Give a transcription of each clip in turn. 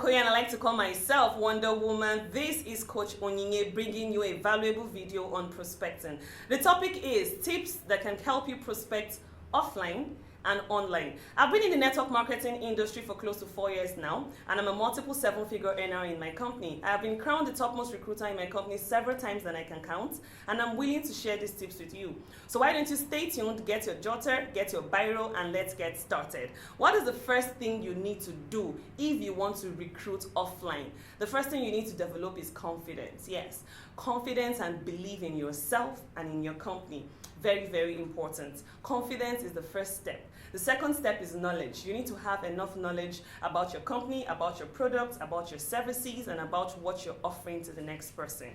Okoye, and I like to call myself Wonder Woman. This is Coach Onyinye bringing you a valuable video on prospecting. The topic is tips that can help you prospect offline and online. I've been in the network marketing industry for close to 4 years now, and I'm a multiple seven-figure earner in my company. I've been crowned the topmost recruiter in my company several times than I can count, and I'm willing to share these tips with you. So why don't you stay tuned, get your jotter, get your biro, and let's get started. What is the first thing you need to do if you want to recruit offline? The first thing you need to develop is confidence. Yes, confidence and believe in yourself and in your company. Very, very important. Confidence is the first step. The second step is knowledge. You need to have enough knowledge about your company, about your products, about your services, and about what you're offering to the next person.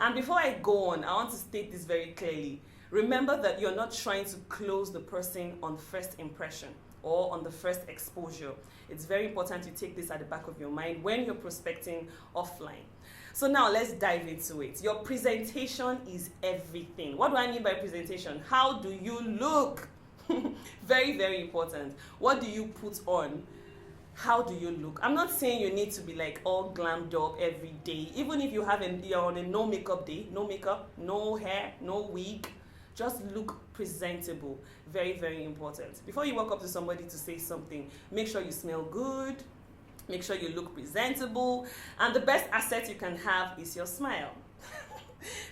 And before I go on, I want to state this very clearly. Remember that you're not trying to close the person on first impression or on the first exposure. It's very important you take this at the back of your mind when you're prospecting offline. So now let's dive into it. Your presentation is everything. What do I mean by presentation? How do you look? Very, very important. What do you put on? How do you look? I'm not saying you need to be like all glammed up every day. Even if you're on a no makeup day, no makeup, no hair, no wig, just look presentable. Very, very important. Before you walk up to somebody to say something, make sure you smell good. Make sure you look presentable. And the best asset you can have is your smile.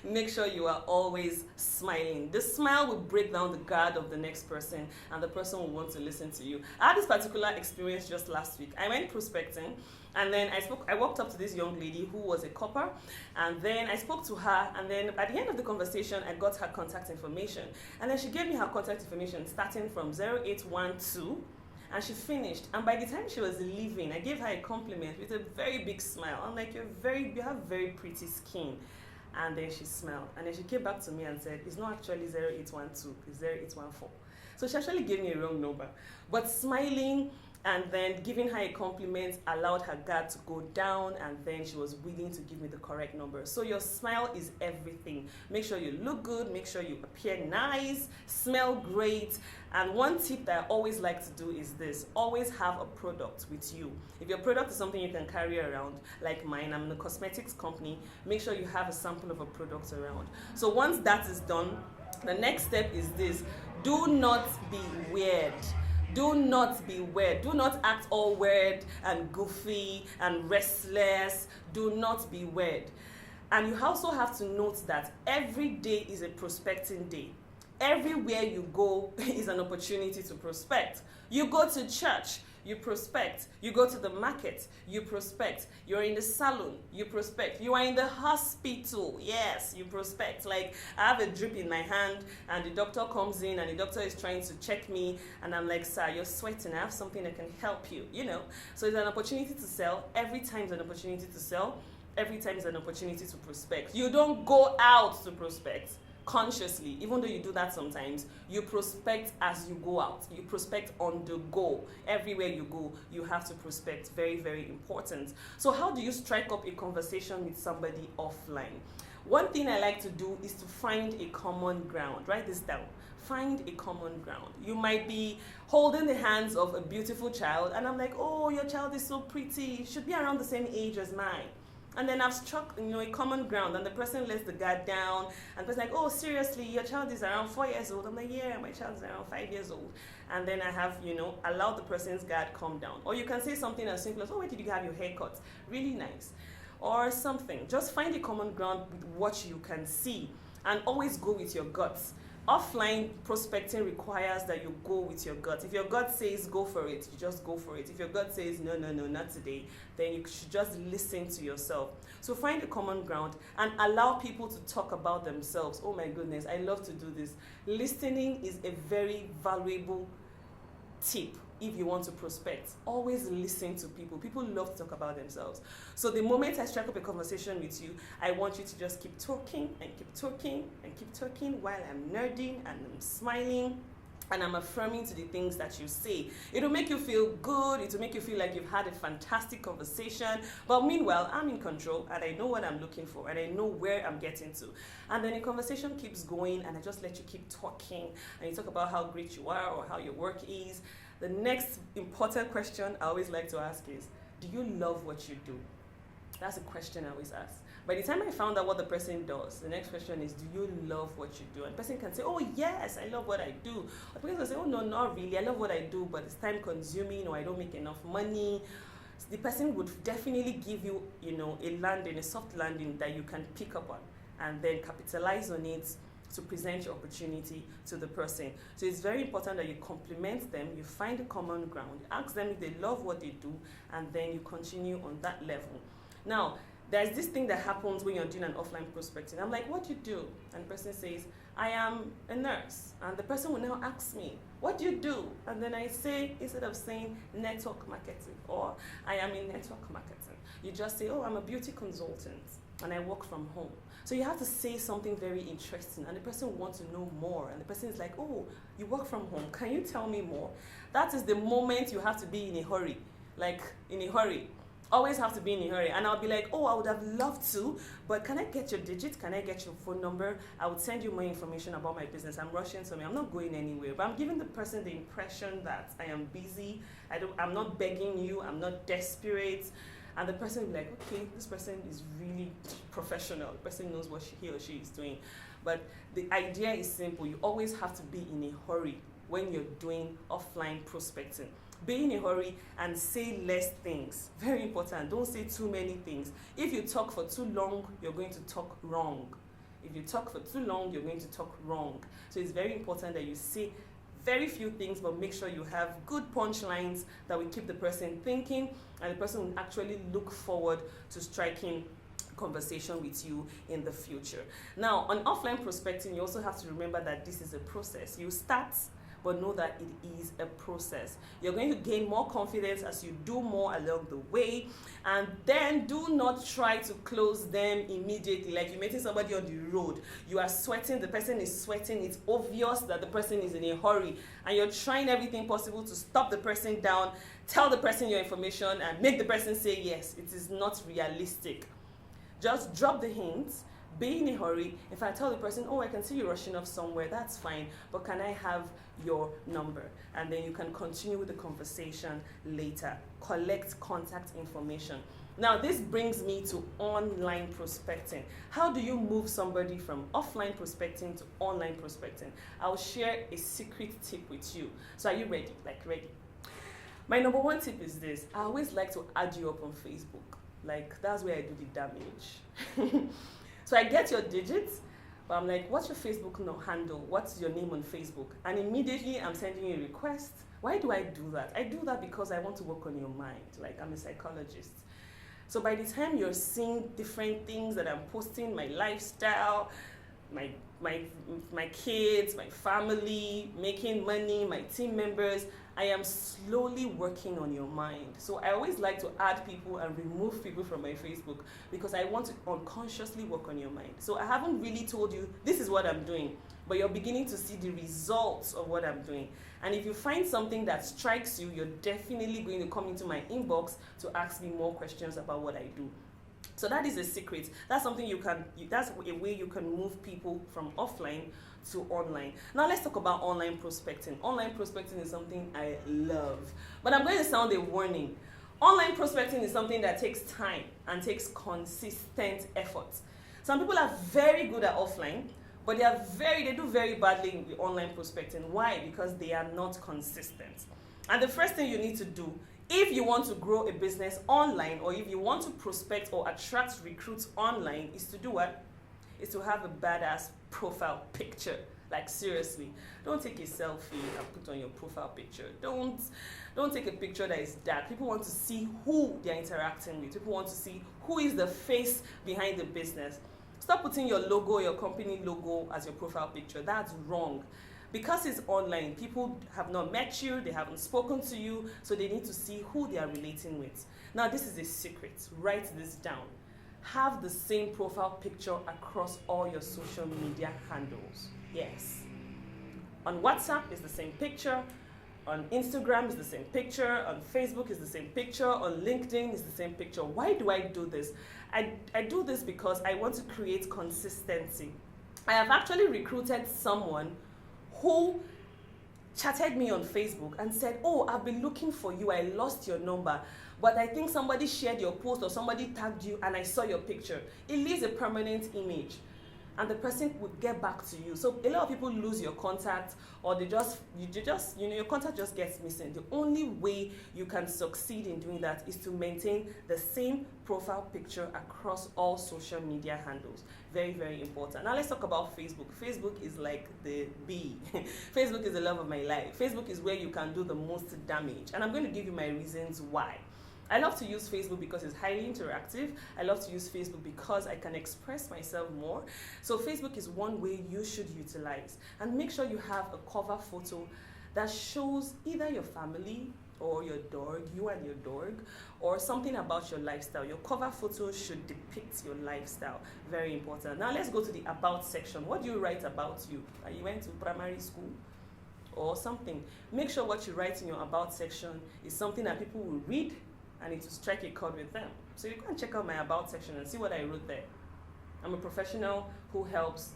Make sure you are always smiling. The smile will break down the guard of the next person, and the person will want to listen to you. I had this particular experience just last week. I went prospecting, and then I walked up to this young lady who was a copper, and then I spoke to her, and then at the end of the conversation, I got her contact information. And then she gave me her contact information starting from 0812, and she finished. And by the time she was leaving, I gave her a compliment with a very big smile. I'm like, you have very pretty skin. And then she smiled. And then she came back to me and said, it's not actually 0812, it's 0814. So she actually gave me a wrong number. But smiling and then giving her a compliment allowed her guard to go down, and then she was willing to give me the correct number. So your smile is everything. Make sure you look good, make sure you appear nice, smell great. And one tip that I always like to do is this: always have a product with you. If your product is something you can carry around, like mine, I'm in a cosmetics company, make sure you have a sample of a product around. So once that is done, the next step is this: do not be weird. Do not be weird. Do not act all weird and goofy and restless. Do not be weird. And you also have to note that every day is a prospecting day. Everywhere you go is an opportunity to prospect. You go to church, you prospect. You go to the market, you prospect. You're in the salon, you prospect. You are in the hospital, yes, you prospect. Like, I have a drip in my hand, and the doctor comes in, and the doctor is trying to check me, and I'm like, sir, you're sweating, I have something that can help you, you know. So it's an opportunity to sell. Every time is an opportunity to sell. Every time is an opportunity to prospect. You don't go out to prospect consciously, even though you do that sometimes. You prospect as you go out. You prospect on the go. Everywhere you go, you have to prospect. Very, very important. So how do you strike up a conversation with somebody offline? One thing I like to do is to find a common ground. Write this down. Find a common ground. You might be holding the hands of a beautiful child, and I'm like, oh, your child is so pretty. Should be around the same age as mine. And then I've struck, a common ground, and the person lets the guard down, and the person like, oh, seriously, your child is around 4 years old. I'm like, yeah, my child is around 5 years old. And then I have, allowed the person's guard calm down. Or you can say something as simple as, oh, where did you have your haircut? Really nice. Or something. Just find a common ground with what you can see, and always go with your guts. Offline prospecting requires that you go with your gut. If your gut says go for it, you just go for it. If your gut says no, not today, then you should just listen to yourself. So find a common ground and allow people to talk about themselves. Oh my goodness, I love to do this. Listening is a very valuable tip. If you want to prospect, always listen to people. People love to talk about themselves. So the moment I strike up a conversation with you, I want you to just keep talking and keep talking and keep talking while I'm nerding and I'm smiling and I'm affirming to the things that you say. It'll make you feel good. It'll make you feel like you've had a fantastic conversation. But meanwhile, I'm in control, and I know what I'm looking for, and I know where I'm getting to. And then the conversation keeps going, and I just let you keep talking, and you talk about how great you are or how your work is. The next important question I always like to ask is, do you love what you do? That's a question I always ask. By the time I found out what the person does, the next question is, do you love what you do? And the person can say, oh yes, I love what I do. Or the person can say, oh no, not really, I love what I do, but it's time consuming, or I don't make enough money. So the person would definitely give you, a landing, a soft landing that you can pick up on and then capitalize on it to present your opportunity to the person. So it's very important that you compliment them, you find a common ground, ask them if they love what they do, and then you continue on that level. Now, there's this thing that happens when you're doing an offline prospecting. I'm like, what do you do? And the person says, I am a nurse. And the person will now ask me, what do you do? And then I say, instead of saying network marketing or I am in network marketing, you just say, oh, I'm a beauty consultant and I work from home. So you have to say something very interesting, and the person wants to know more, and the person is like, oh, you work from home, can you tell me more? That is the moment you have to be in a hurry, always have to be in a hurry. And I'll be like, oh, I would have loved to, but can I get your digits? Can I get your phone number? I would send you more information about my business. I'm rushing somewhere. I'm not going anywhere. But I'm giving the person the impression that I am busy. I'm not begging you. I'm not desperate. And the person will be like, okay, this person is really professional. The person knows what he or she is doing. But the idea is simple. You always have to be in a hurry when you're doing offline prospecting. Be in a hurry and say less things. Very important. Don't say too many things. If you talk for too long, you're going to talk wrong. If you talk for too long, you're going to talk wrong. So it's very important that you say very few things, but make sure you have good punchlines that will keep the person thinking, and the person will actually look forward to striking conversation with you in the future. Now, on offline prospecting, you also have to remember that this is a process. You start, but know that it is a process. You're going to gain more confidence as you do more along the way, and then do not try to close them immediately. Like you're meeting somebody on the road, you are sweating, the person is sweating, it's obvious that the person is in a hurry, and you're trying everything possible to stop the person down, tell the person your information, and make the person say yes. It is not realistic. Just drop the hints. Be in a hurry. If I tell the person, oh, I can see you rushing off somewhere, that's fine, but can I have your number? And then you can continue with the conversation later. Collect contact information. Now, this brings me to online prospecting. How do you move somebody from offline prospecting to online prospecting? I'll share a secret tip with you. So are you ready? Ready? My number one tip is this. I always like to add you up on Facebook. That's where I do the damage. So I get your digits, but I'm like, what's your Facebook handle? What's your name on Facebook? And immediately I'm sending you a request. Why do I do that? I do that because I want to work on your mind. I'm a psychologist. So by the time you're seeing different things that I'm posting, my lifestyle, my kids, my family, making money, my team members, I am slowly working on your mind. So I always like to add people and remove people from my Facebook because I want to unconsciously work on your mind. So I haven't really told you this is what I'm doing, but you're beginning to see the results of what I'm doing. And if you find something that strikes you, you're definitely going to come into my inbox to ask me more questions about what I do. So that is a secret. That's something that's a way you can move people from offline to online. Now let's talk about online prospecting. Online prospecting is something I love, but I'm going to sound a warning. Online prospecting is something that takes time and takes consistent effort. Some people are very good at offline, but they do very badly with online prospecting. Why? Because they are not consistent. And the first thing you need to do if you want to grow a business online, or if you want to prospect or attract recruits online, is to do what? Is to have a badass profile picture. Seriously, don't take a selfie and put on your profile picture. Don't take a picture that is dark. People want to see who they're interacting with. People want to see who is the face behind the business. Stop putting your logo, your company logo as your profile picture. That's wrong. Because it's online, people have not met you, they haven't spoken to you, so they need to see who they are relating with. Now, this is a secret. Write this down. Have the same profile picture across all your social media handles. Yes. On WhatsApp, it's the same picture. On Instagram, it's the same picture. On Facebook, it's the same picture. On LinkedIn, it's the same picture. Why do I do this? I do this because I want to create consistency. I have actually recruited someone who chatted me on Facebook and said, oh, I've been looking for you, I lost your number, but I think somebody shared your post or somebody tagged you and I saw your picture. It leaves a permanent image. And the person would get back to you. So a lot of people lose your contact, or your contact just gets missing. The only way you can succeed in doing that is to maintain the same profile picture across all social media handles. Very, very important. Now let's talk about Facebook. Facebook is like the bee. Facebook is the love of my life. Facebook is where you can do the most damage. And I'm going to give you my reasons why. I love to use Facebook because it's highly interactive. I love to use Facebook because I can express myself more. So Facebook is one way you should utilize. And make sure you have a cover photo that shows either your family or your dog, you and your dog, or something about your lifestyle. Your cover photo should depict your lifestyle. Very important. Now let's go to the about section. What do you write about you? You went to primary school or something. Make sure what you write in your about section is something that people will read and it will strike a chord with them. So you can check out my about section and see what I wrote there. I'm a professional who helps.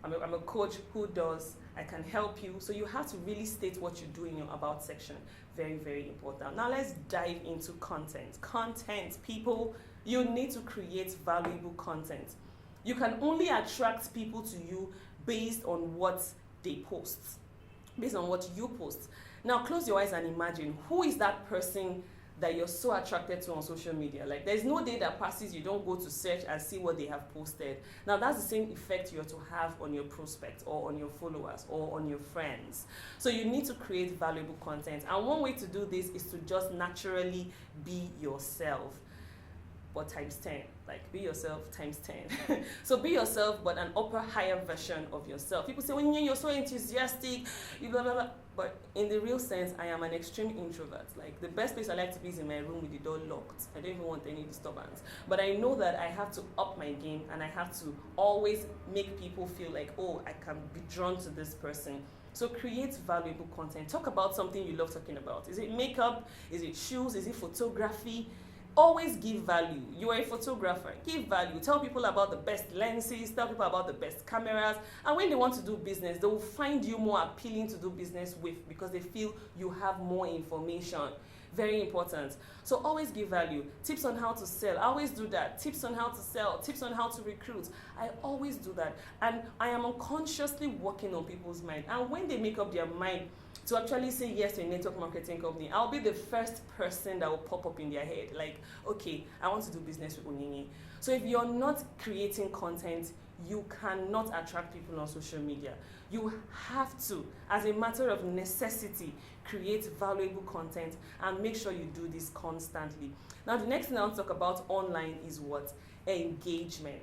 I'm a coach who does. I can help you. So you have to really state what you do in your about section. Very, very important. Now let's dive into content. Content, people, you need to create valuable content. You can only attract people to you based on what they post, based on what you post. Now close your eyes and imagine, who is that person that you're so attracted to on social media? Like, there's no day that passes you don't go to search and see what they have posted. Now that's the same effect you're to have on your prospects or on your followers or on your friends. So you need to create valuable content, and one way to do this is to just naturally be yourself, but times 10. Like, be yourself times 10. So be yourself, but an upper higher version of yourself. People say, when you're so enthusiastic, you blah blah blah. But in the real sense, I am an extreme introvert. Like, the best place I like to be is in my room with the door locked. I don't even want any disturbance. But I know that I have to up my game, and I have to always make people feel like, oh, I can be drawn to this person. So create valuable content. Talk about something you love talking about. Is it makeup? Is it shoes? Is it photography? Always give value. You are a photographer. Give value. Tell people about the best lenses. Tell people about the best cameras. And when they want to do business, they will find you more appealing to do business with because they feel you have more information. Very important. So always give value. Tips on how to sell. I always do that. Tips on how to sell. Tips on how to recruit. I always do that. And I am unconsciously working on people's mind. And when they make up their mind to actually say yes to a network marketing company, I'll be the first person that will pop up in their head. Like, okay, I want to do business with Onyinye. So if you're not creating content, you cannot attract people on social media. You have to, as a matter of necessity, create valuable content and make sure you do this constantly. Now, the next thing I want to talk about online is what? Engagement.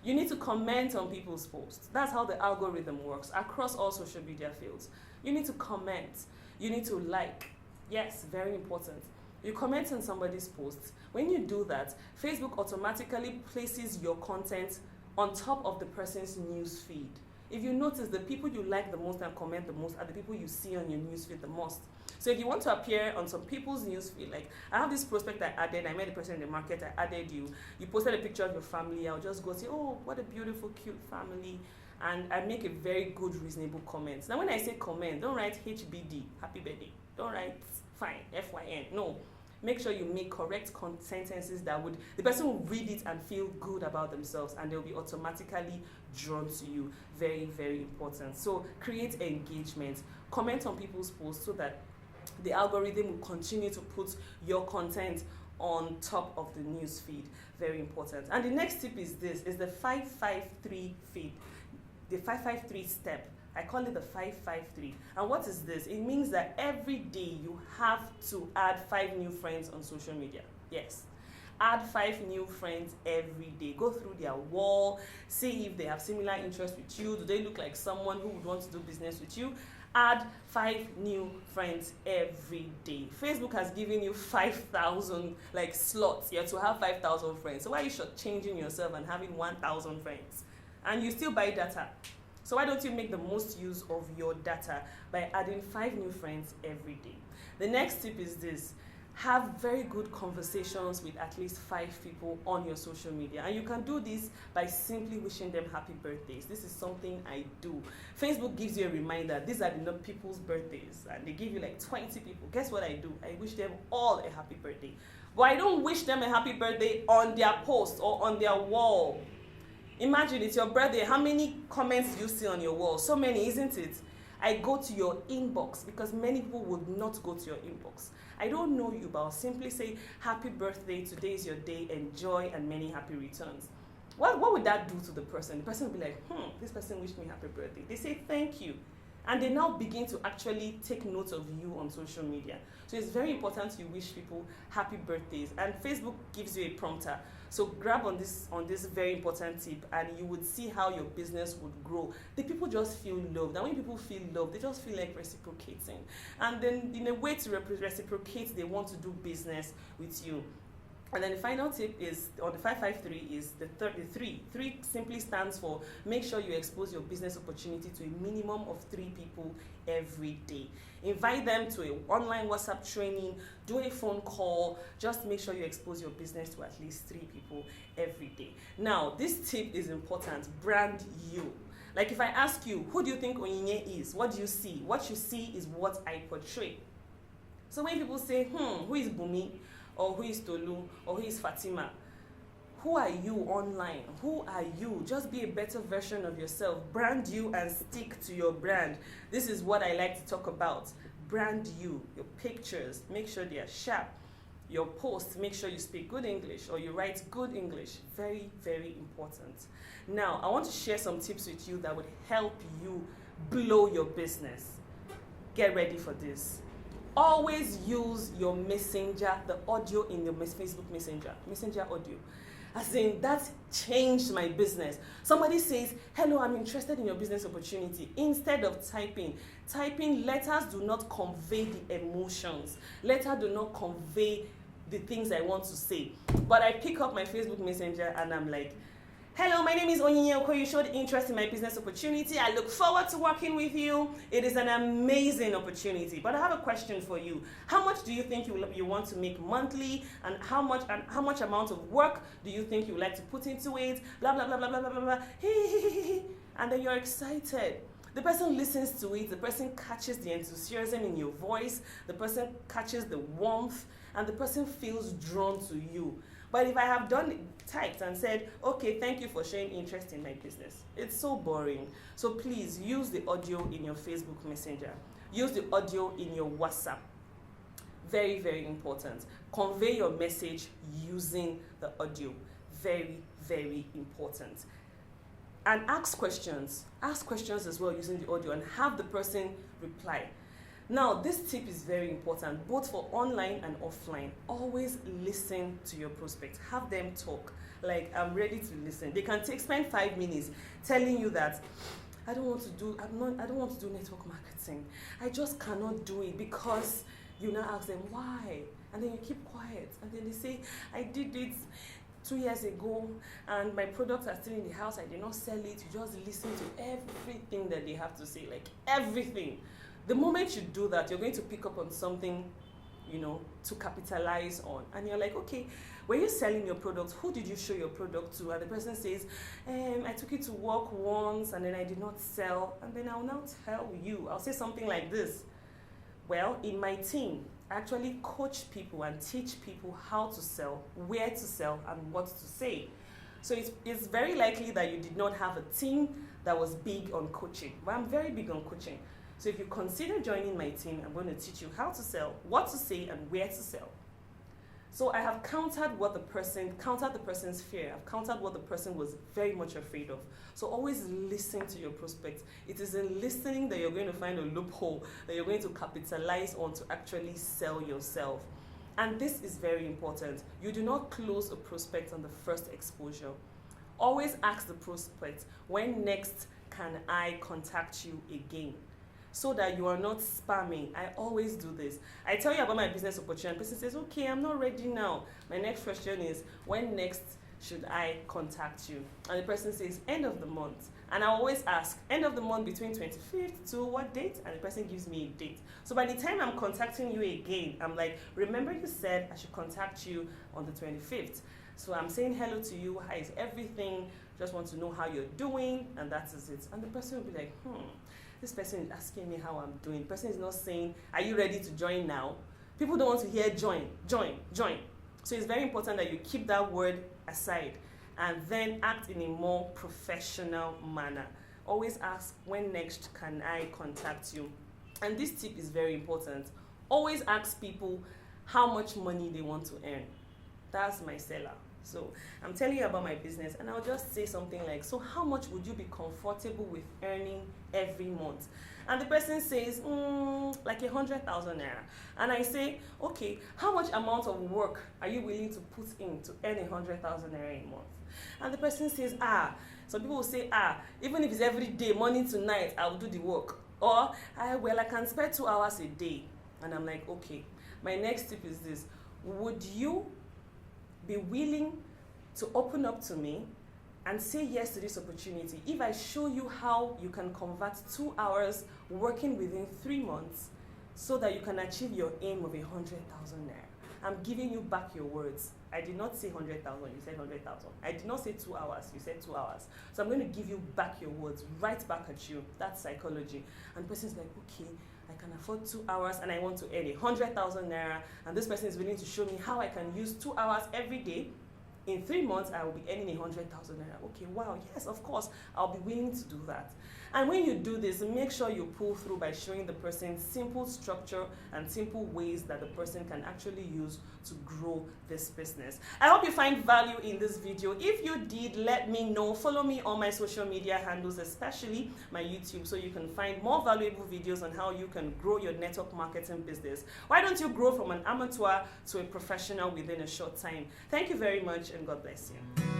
You need to comment on people's posts. That's how the algorithm works across all social media fields. You need to comment. You need to like. Yes, very important. You comment on somebody's posts. When you do that, Facebook automatically places your content on top of the person's news feed. If you notice, the people you like the most and comment the most are the people you see on your newsfeed the most. So if you want to appear on some people's newsfeed, like I have this prospect I added, I met a person in the market, I added you, you posted a picture of your family, I'll just go say, oh, what a beautiful, cute family, and I make a very good, reasonable comment. Now when I say comment, don't write HBD, happy birthday, don't write fine, FYN, no. Make sure you make correct sentences that would, the person will read it and feel good about themselves and they'll be automatically drawn to you. Very, very important. So create engagement. Comment on people's posts so that the algorithm will continue to put your content on top of the news feed. Very important. And the next tip is this, is the 553 feed. The 553 step. I call it the 553. And what is this? It means that every day you have to add 5 new friends on social media. Yes. Add 5 new friends every day. Go through their wall, see if they have similar interests with you. Do they look like someone who would want to do business with you? Add 5 new friends every day. Facebook has given you 5,000 like slots. You have to have 5,000 friends. So why are you shortchanging yourself and having 1,000 friends? And you still buy data. So why don't you make the most use of your data by adding 5 new friends every day? The next tip is this. Have very good conversations with at least 5 people on your social media. And you can do this by simply wishing them happy birthdays. This is something I do. Facebook gives you a reminder. These are the people's birthdays. And they give you like 20 people. Guess what I do? I wish them all a happy birthday. But I don't wish them a happy birthday on their post or on their wall. Imagine it's your birthday. How many comments do you see on your wall? So many, isn't it? I go to your inbox because many people would not go to your inbox. I don't know you, but I'll simply say, happy birthday, today is your day, enjoy, and many happy returns. What would that do to the person? The person will be like, this person wished me happy birthday. They say thank you. And they now begin to actually take note of you on social media. So it's very important you wish people happy birthdays. And Facebook gives you a prompter. So grab on this very important tip and you would see how your business would grow. The people just feel loved. And when people feel loved, they just feel like reciprocating. And then in a way to reciprocate, they want to do business with you. And then the final tip is, on the 553, is the three. Three simply stands for make sure you expose your business opportunity to a minimum of 3 people every day. Invite them to an online WhatsApp training, do a phone call, just make sure you expose your business to at least 3 people every day. Now, this tip is important, brand you. Like if I ask you, who do you think Onyinye is? What do you see? What you see is what I portray. So when people say, who is Bumi? Or who is Tolu, or who is Fatima? Who are you online? Who are you? Just be a better version of yourself. Brand you and stick to your brand. This is what I like to talk about. Brand you. Your pictures, make sure they are sharp. Your posts, make sure you speak good English or you write good English. Very, very important. Now, I want to share some tips with you that would help you blow your business. Get ready for this. Always use your messenger, the audio in your Facebook messenger audio. As in, that changed my business. Somebody says, hello, I'm interested in your business opportunity. Instead of typing, letters do not convey the emotions. Letters do not convey the things I want to say. But I pick up my Facebook messenger and I'm like, hello, my name is Onyinye. You showed interest in my business opportunity. I look forward to working with you. It is an amazing opportunity. But I have a question for you. How much do you think you want to make monthly? And how much amount of work do you think you would like to put into it? Blah, blah, blah, blah, blah, blah, blah. And then you're excited. The person listens to it. The person catches the enthusiasm in your voice. The person catches the warmth. And the person feels drawn to you. But if I have typed and said, okay, thank you for showing interest in my business, it's so boring. So please use the audio in your Facebook Messenger. Use the audio in your WhatsApp. Very, very important. Convey your message using the audio. Very, very important. And ask questions. Ask questions as well using the audio and have the person reply. Now, this tip is very important, both for online and offline. Always listen to your prospects. Have them talk. Like, I'm ready to listen. They can spend 5 minutes telling you that I don't want to do network marketing. I just cannot do it, because you now ask them why, and then you keep quiet, and then they say, I did it 2 years ago and my products are still in the house. I did not sell it. You just listen to everything that they have to say, like everything. The moment you do that, you're going to pick up on something, to capitalize on. And you're like, okay, were you selling your product? Who did you show your product to? And the person says, I took it to work once and then I did not sell. And then I'll now tell you, I'll say something like this. Well, in my team, I actually coach people and teach people how to sell, where to sell, and what to say. So it's very likely that you did not have a team that was big on coaching. But I'm very big on coaching. So if you consider joining my team, I'm going to teach you how to sell, what to say, and where to sell. So I have countered the person's fear. I've countered what the person was very much afraid of. So always listen to your prospects. It is in listening that you're going to find a loophole that you're going to capitalize on to actually sell yourself. And this is very important. You do not close a prospect on the first exposure. Always ask the prospect, when next can I contact you again? So that you are not spamming. I always do this. I tell you about my business opportunity. The person says, okay, I'm not ready now. My next question is, when next should I contact you? And the person says, end of the month. And I always ask, end of the month between 25th to what date? And the person gives me a date. So by the time I'm contacting you again, I'm like, remember you said I should contact you on the 25th. So I'm saying hello to you. How is everything? Just want to know how you're doing. And that is it. And the person will be like, this person is asking me how I'm doing. The person is not saying, are you ready to join now? People don't want to hear join. So it's very important that you keep that word aside and then act in a more professional manner. Always ask, when next can I contact you? And this tip is very important. Always ask people how much money they want to earn. That's my seller. So I'm telling you about my business, and I'll just say something like, so how much would you be comfortable with earning every month? And the person says, like 100,000 naira. And I say, okay, how much amount of work are you willing to put in to earn 100,000 naira a month? And the person says, some people will say, even if it's every day, morning to night, I will do the work. Or, well, I can spend 2 hours a day. And I'm like, okay, my next tip is this. Would you be willing to open up to me and say yes to this opportunity if I show you how you can convert 2 hours working within 3 months so that you can achieve your aim of 100,000 naira? I'm giving you back your words. I did not say 100,000, you said 100,000. I did not say 2 hours, you said 2 hours. So I'm going to give you back your words, right back at you. That's psychology. And the person's like, okay, I can afford 2 hours and I want to earn 100,000 naira. And this person is willing to show me how I can use 2 hours every day. In 3 months, I will be earning 100,000 naira. Okay, wow, yes, of course, I'll be willing to do that. And when you do this, make sure you pull through by showing the person simple structure and simple ways that the person can actually use to grow this business. I hope you find value in this video. If you did, let me know. Follow me on my social media handles, especially my YouTube, so you can find more valuable videos on how you can grow your network marketing business. Why don't you grow from an amateur to a professional within a short time? Thank you very much, and God bless you.